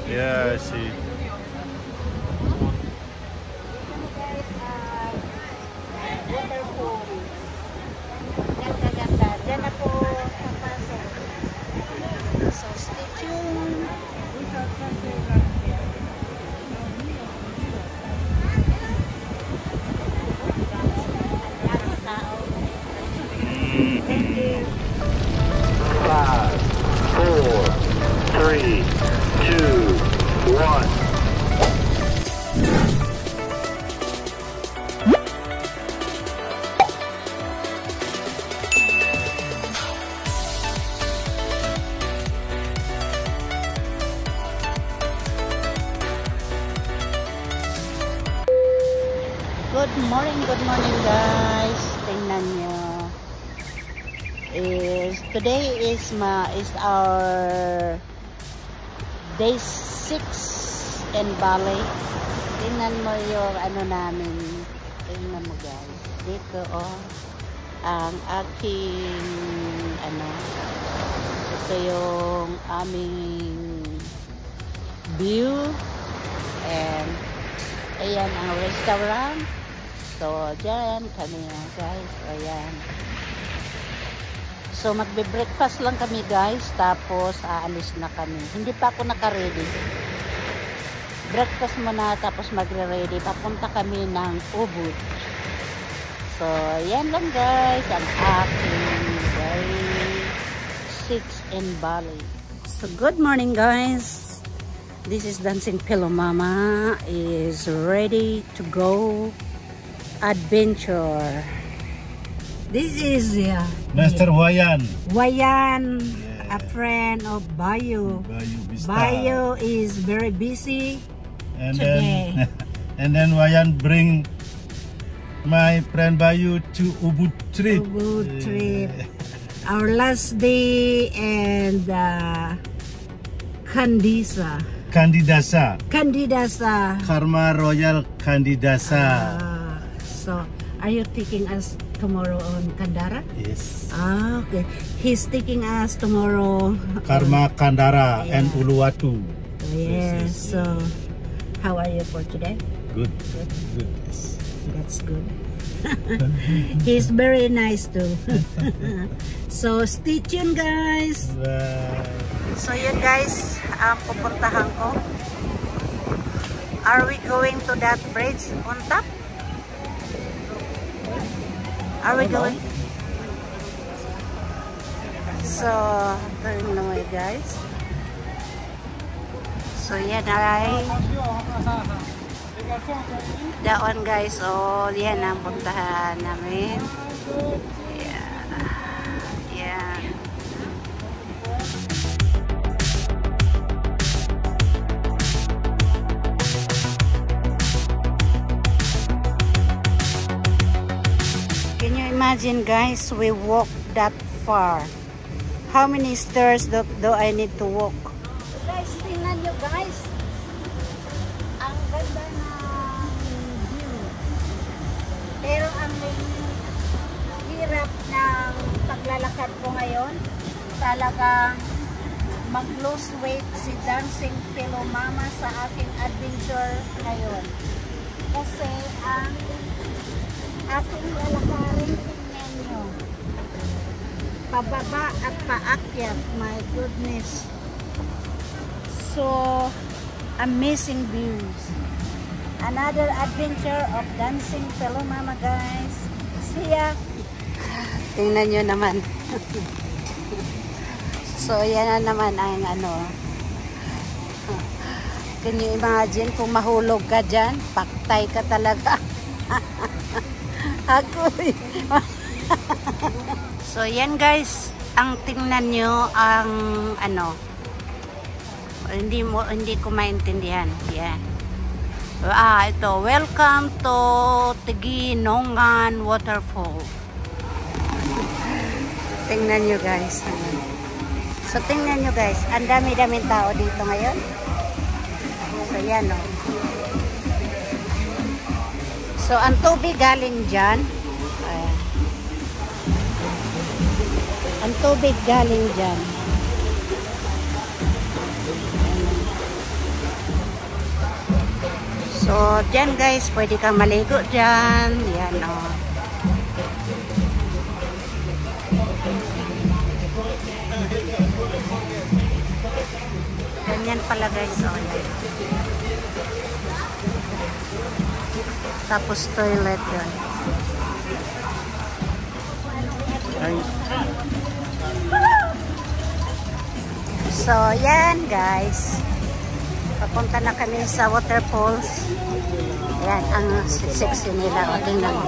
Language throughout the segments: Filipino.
Yeah, I see. Waterfall. Ganda-ganda. Diyan na po papasok. So, stay tuned. Thank you. 5, 4, 3, 2, 1. Good morning guys. Tingnan nyo. Today is our day 6 in Bali. Tingnan mo yung ano namin. Tingnan mo guys. Dito ang aking ito yung aming view, and ayan ang restaurant. So, dyan kami guys. Ayan. So, magbe-breakfast lang kami guys. Tapos, aalis na kami. Hindi pa ako naka-ready. Breakfast muna, tapos magre-ready. Papunta kami ng Ubud. So, ayan lang guys. Ang aking day 6 in Bali. So, good morning guys. This is Dancing Pillow Mama. Is ready to go adventure. This is Mr. Wayan. Wayan, Yeah. a friend of Bayo. Bayu Bista. Bayo is very busy And today. then and then Wayan bring my friend Bayu to Ubud trip. Ubud trip. Our last day, and Candisa. Candidasa. Karma Royal Candidasa. So, are you taking us tomorrow on Kandara? Yes. Okay. He's taking us tomorrow. Karma Kandara and Yeah. Uluwatu. Yes. Yes. So, how are you for today? Good. Good. Yes. That's good. He's very nice too. So, stay tuned guys. Bye. So, yun guys, ang pupuntahan ko. Are we going to that bridge on top? Are we going? So, turn away guys. So, yan ay daon guys. So, yan ang puntahan namin. Yeah. Yan. Can you imagine guys, we walk that far. How many stairs do I need to walk? Guys, tingnan nyo guys. Ang ganda ng view. Pero ang hirap ng paglalakad ko ngayon, talagang mag-lose weight si Dancing Pillow Mama sa aking adventure ngayon. Kasi ang aking lalakarin, tingnan nyo, pababa at paakyat. My goodness, so amazing views. Another adventure of Dancing Pillow Mama guys. See ya. Tingnan nyo naman. So yan na naman ang can you imagine kung mahulog ka dyan, paktay ka talaga. Ako. So yan guys, ang tingnan nyo ang hindi ko maintindihan. Yan. Ito, welcome to Tiginongan Waterfall. Tingnan nyo guys. So tingnan nyo guys, ang dami-daming tao dito ngayon. So yan o. So ang tubig galing dyan. Ayan. Ang tubig galing dyan. So, dyan guys, pwede kang maligo dyan. Yan, oh. Ganyan pala guys, oh. Yan. Tapos toilet yun. So, yan guys. Papunta na kami sa waterfalls. Yan, ang sexy nila. O, tingnan mo.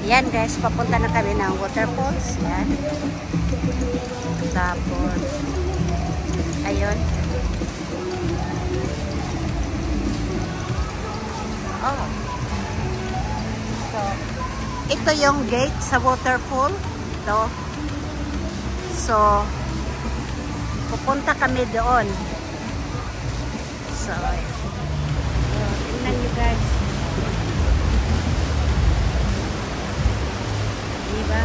Yan guys, papunta na kami ng waterfalls. Yan. Tapos, ayun. Oh. So, ito yung gate sa waterfall. Ito. So, pupunta kami doon. So, tingnan nyo guys. Diba?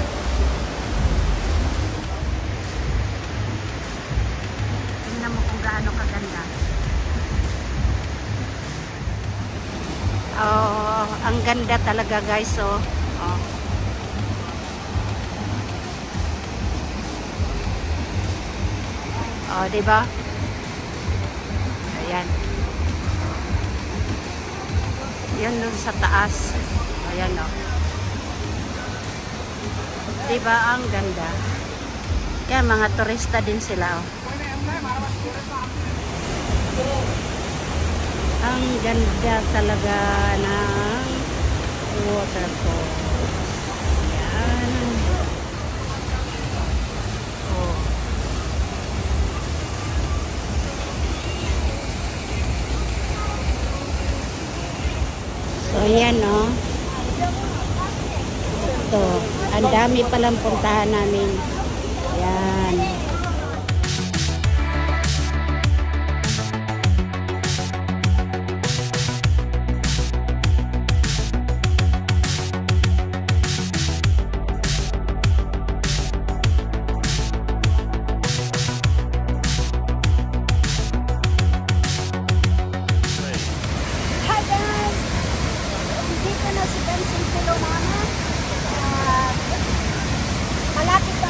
Tingnan mo kung gaano kaganda. Oh, ang ganda talaga guys. Oh. Oh. Oh, diba? Ayan. Yan dun sa taas. Ayan, oh. Diba? Ang ganda. Kaya mga turista din sila, oh. Ang ganda talaga ng waterfall. Ayan. Oh. So, ayan, oh. Ito. Ang dami palang puntahan namin. Ayan.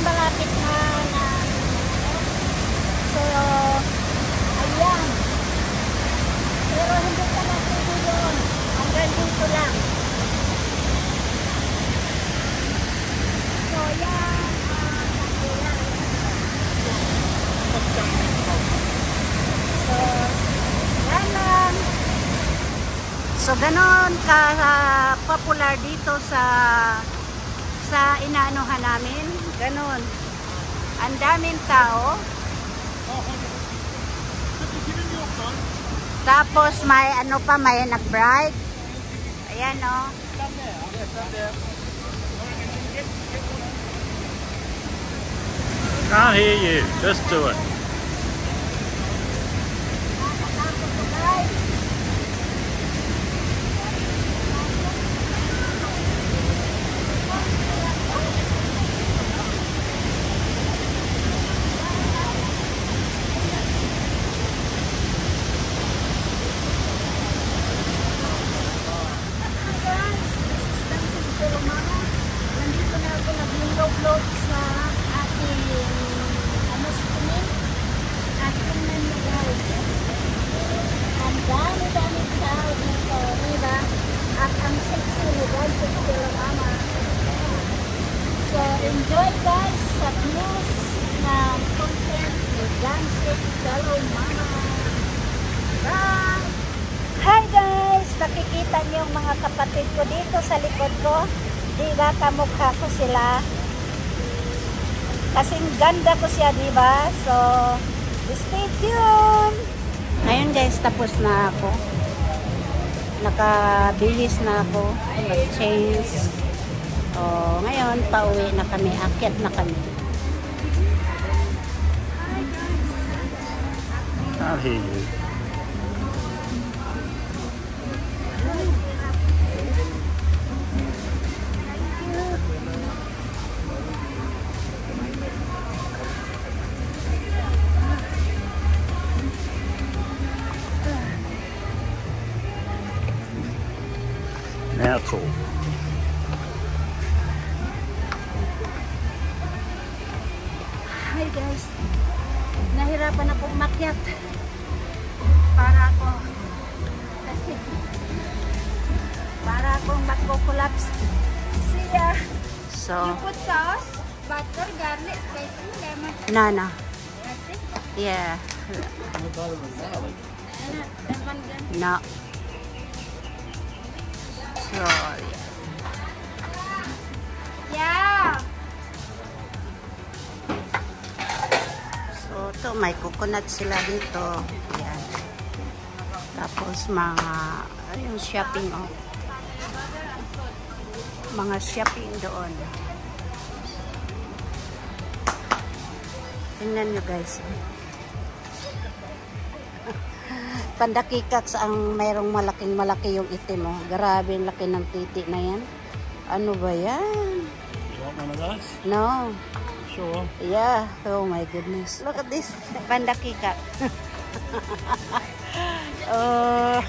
Malapit na. So, ayan. Pero hindi ka na pwede doon. Hanggang dito lang. So, ayan. So, yan lang. So, ganon ka-popular dito sa inaanuhan namin. Ganon. Ang daming tao. Tapos may ano pa, may nag-bright. Ayan, oh. Can't hear you. Just do it. Nag-upload sa ating streaming at tingnan nyo guys, ang dami-dami tao dito, diba? At ang sexy ni Dancy Mama. So enjoy guys sa views ng content ni Dancy Mama. Bye! Hi guys! Nakikita niyo yung mga kapatid ko dito sa likod ko. Diba, kamukha ko sila. Kasing ganda ko siya, diba? So, stay tuned! Ngayon guys, tapos na ako. Nakabihis na ako. Mag-change. So, ngayon, pauwi na kami. Akyat na kami. Can't hear you. That's all. Hi guys, nahirapan ako umakyat para akong magko-collapse. See ya. So, You put sauce, butter, garlic, spicy, lemon. Nana. That's it. Yeah. That one again. No. So, Yeah. so ito, may coconut sila dito. Yan. Tapos mga, yung shopping, oh. Mga shopping doon. Tingnan nyo guys. Pandakikaks ang mayroong malaki yung itim mo. Grabe yung laki ng titi na yan. Ano ba yan? You want one of those? No. Sure. Yeah. Oh my goodness. Look at this. Pandakikak. Oh.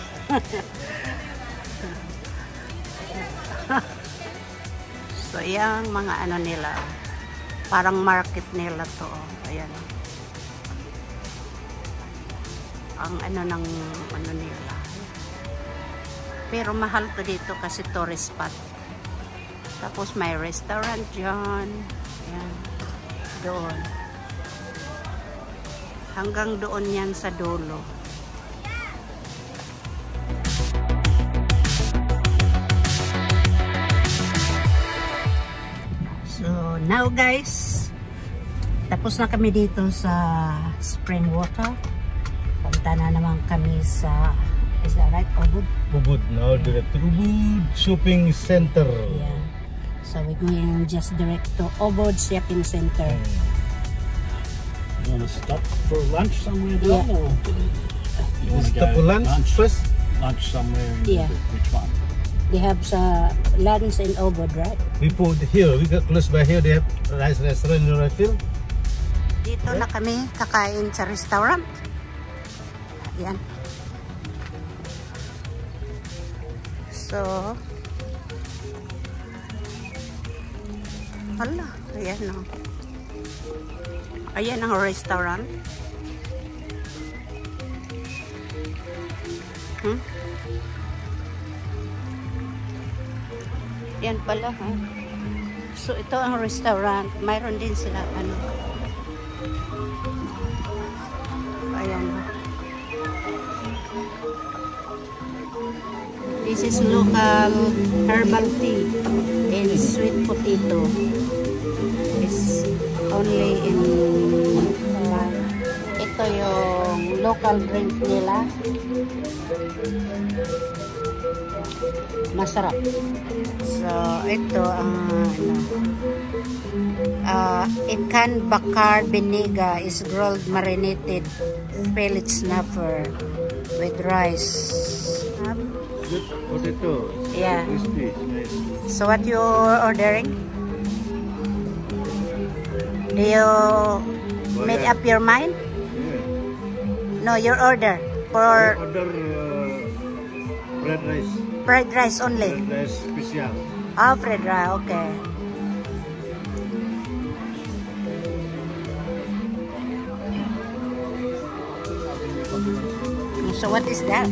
So, yung mga ano nila. Parang market nila to. Ayan. Ang ano ng ano nila. Pero mahal to dito kasi tourist spot. Tapos may restaurant dyan. Ayan. Doon. Hanggang doon yan sa dulo. So now guys, tapos na kami dito sa spring water. Punta na naman kami sa, is that right? Ubud now, direct to Ubud Shopping Center. Yeah. So we're going just direct to Ubud Shopping Center. You want to stop for lunch somewhere? Yeah. Or you want to Stop go for lunch first. Lunch somewhere? Yeah. Which one? They have sa lunch in Ubud, right? We put here, we got close by here, they have nice restaurant in Rifle. Dito na kami kakain sa restaurant. Yan. So, hala, ayan o. Ayan ang restaurant. Yan pala, ha? So, ito ang restaurant. Mayroon din sila, ano. Ayan. This is local herbal tea and sweet potato. It's only in ito yung local drink nila. Masarap. So, ito ang ikan bakar beniga is grilled marinated pellet snapper with rice. Good potato. Yeah. Crispy. Nice. So what you ordering? Do you made up your mind? Yeah. No, your order I for order fried rice. fried rice only. Fried rice special. Oh, fried rice, okay. So what is that?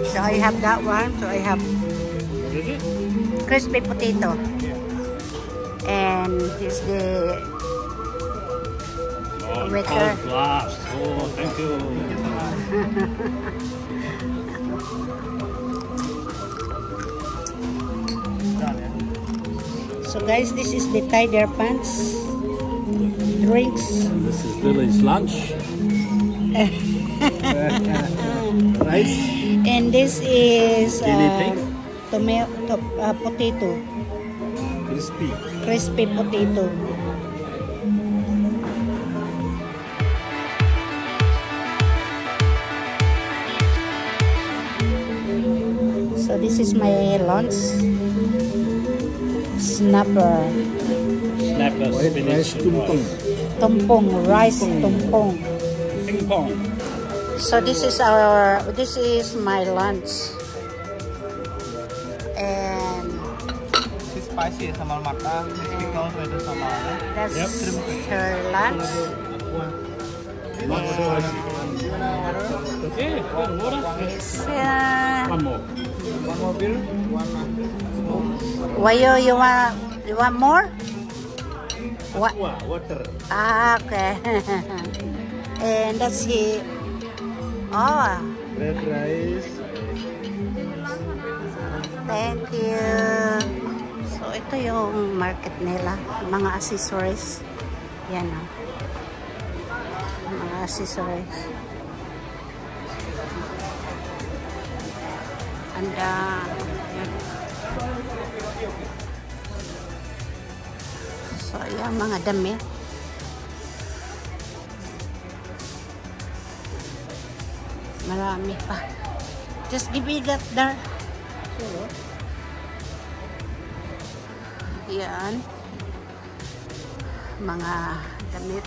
So I have that one. So I have crispy potato. And here's the waiter. Cold glass. Oh, thank you. So guys, this is the Tiger Pants drinks. This is Lily's lunch. Rice. And this is Guinea pig. potato, Crispy. crispy potato. So this is my lunch. Snapper, Snapper, spinach, and rice. tumpong, rice tumpong. Ping pong. So this is my lunch. And It's spicy sama makan. It's because with sama. that's her lunch. Okay, water. Yes, One more. One more beer. why you want more? What? Water. Ah, okay. And that's it. Oh, Red rice. thank you. So ito yung market nila, mga accessories. Yan o. Mga accessories. And yan. So yan mga damit. Marami pa. Just give me that there. Yan. Mga damit.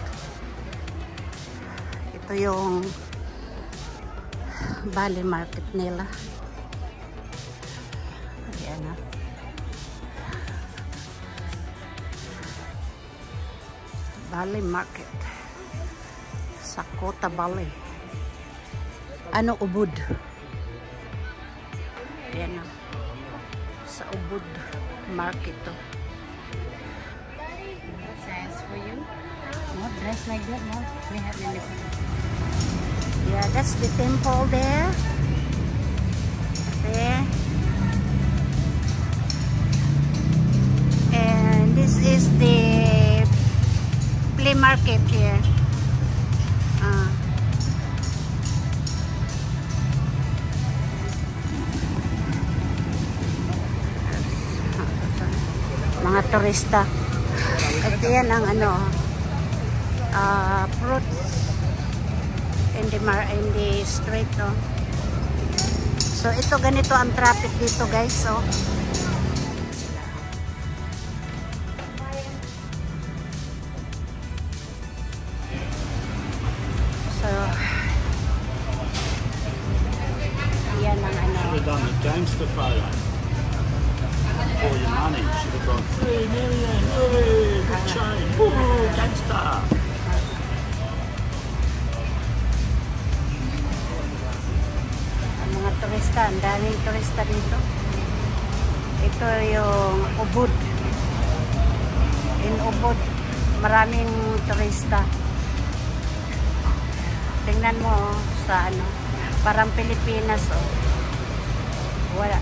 Ito yung Bali market nila. Yan na. Bali market. Sa Kota Bali. Ano Ubud? Yan na. Sa Ubud market to. Size for you. No dress like that, no? We have anything. Yeah, that's the temple there. There. And this is the flea market here. Mga turista. At yan ang ano, fruits in the street, no? So ito ganito ang traffic dito, guys. So yan ang ano. Should have done the gangster photo for your money. Should have gone 3 million. Hey, big chain. Woo, gangster. Ang mga turista, ang daming turista dito. Ito yung Ubud. In Ubud, maraming turista. Tingnan mo sa ano, parang Pilipinas, oh. Wala.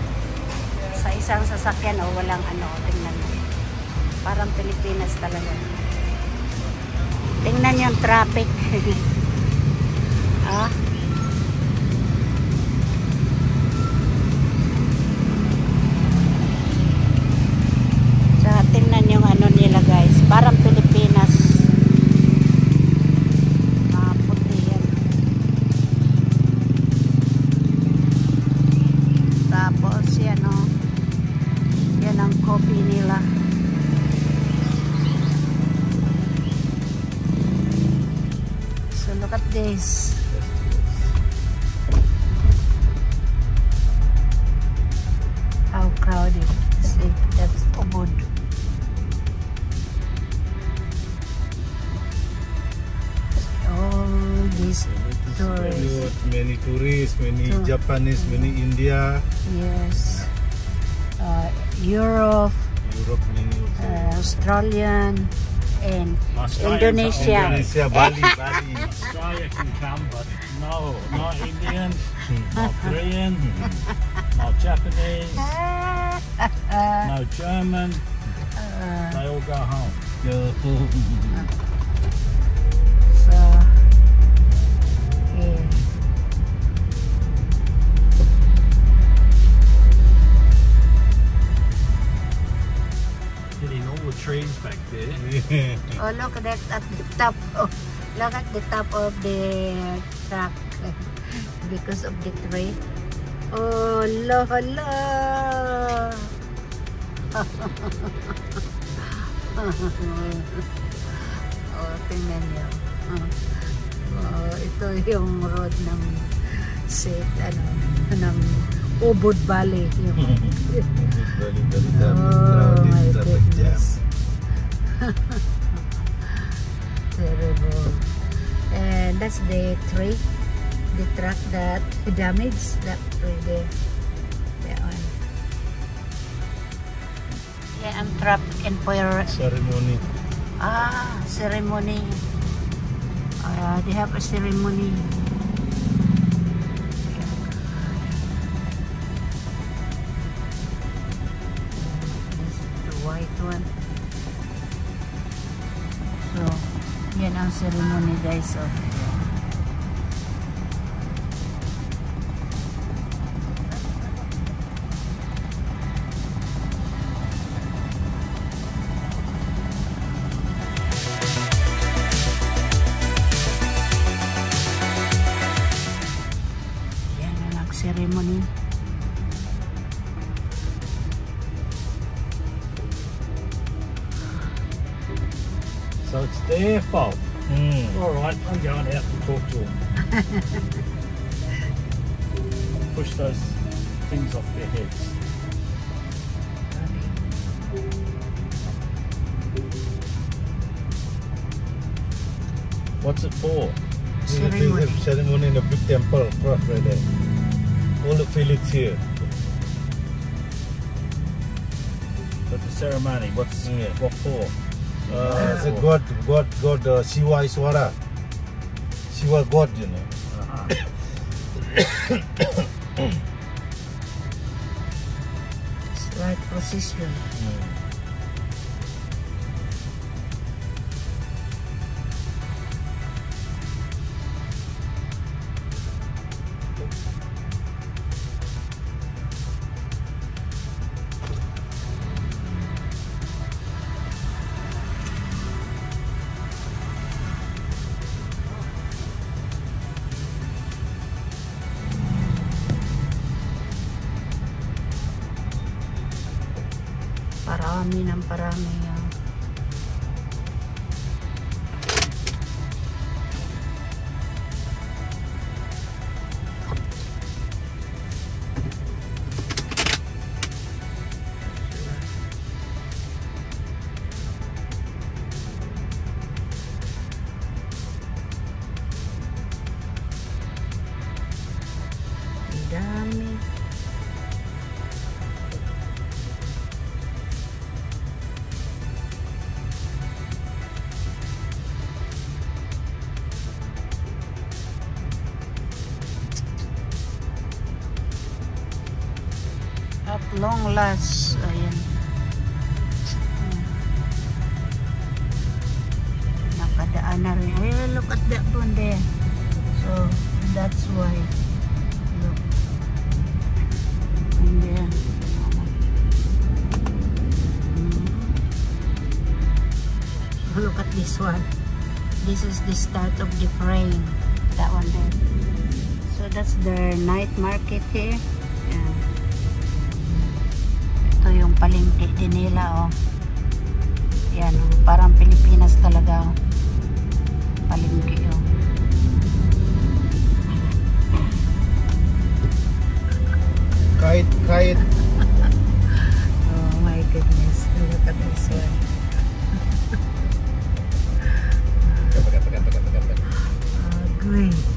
Sa isang sasakyan, oh, walang ano, tingnan mo. Parang Pilipinas talaga. Tingnan yung traffic. Ah. Tsaka tingnan yung ano nila, guys. Parang Pilipinas. Puti yan. Tapos yan, oh. Yan ang coffee nila. So look at this. How crowded. See, that's Ubud. Oh, this tourists. Many tourists, many Japanese, many India, Yes. Europe, many also. Australian, and Australia, Indonesia. Indonesia, Bali, Bali. Australia can come, but no, not Indian, not Korean, not Japanese, no German. They all go home. So, yeah. Hitting all the trees back there. Oh, look at that at the top. Oh, look at the top of the truck because of the tree. Oh, la la. Oh, tingnan niyo. Ito yung road ng ng Ubud Valley. Oh my goodness. Terrible. And that's the tree, the truck that damaged that tree there. That one. Yeah, I'm trapped in fire. Ceremony. Ceremony. They have a ceremony. This is the white one. So, yan ang ceremony guys. So, ceremony. So it's their fault. All right, I'm going out and talk to them. Push those things off their heads. What's it for? Ceremony. Ceremony in a big temple across right there. All the village here. But the ceremony, what for? The God, Shiva Iswara. Shiva God, you know. It's like procession. Parami ng parami yan. Dami. At long last, ayan. Nakadaan na rin. Ay, look at that one there. So, that's why. Look. And then, look at this one. This is the start of the praying. That one there. So, that's the night market here. Ayan. Ito yung palengke din nila, oh. Yan, oh. Parang Pilipinas talaga, oh. Palengke, oh. Kite. Oh my goodness. Look at this one. Great.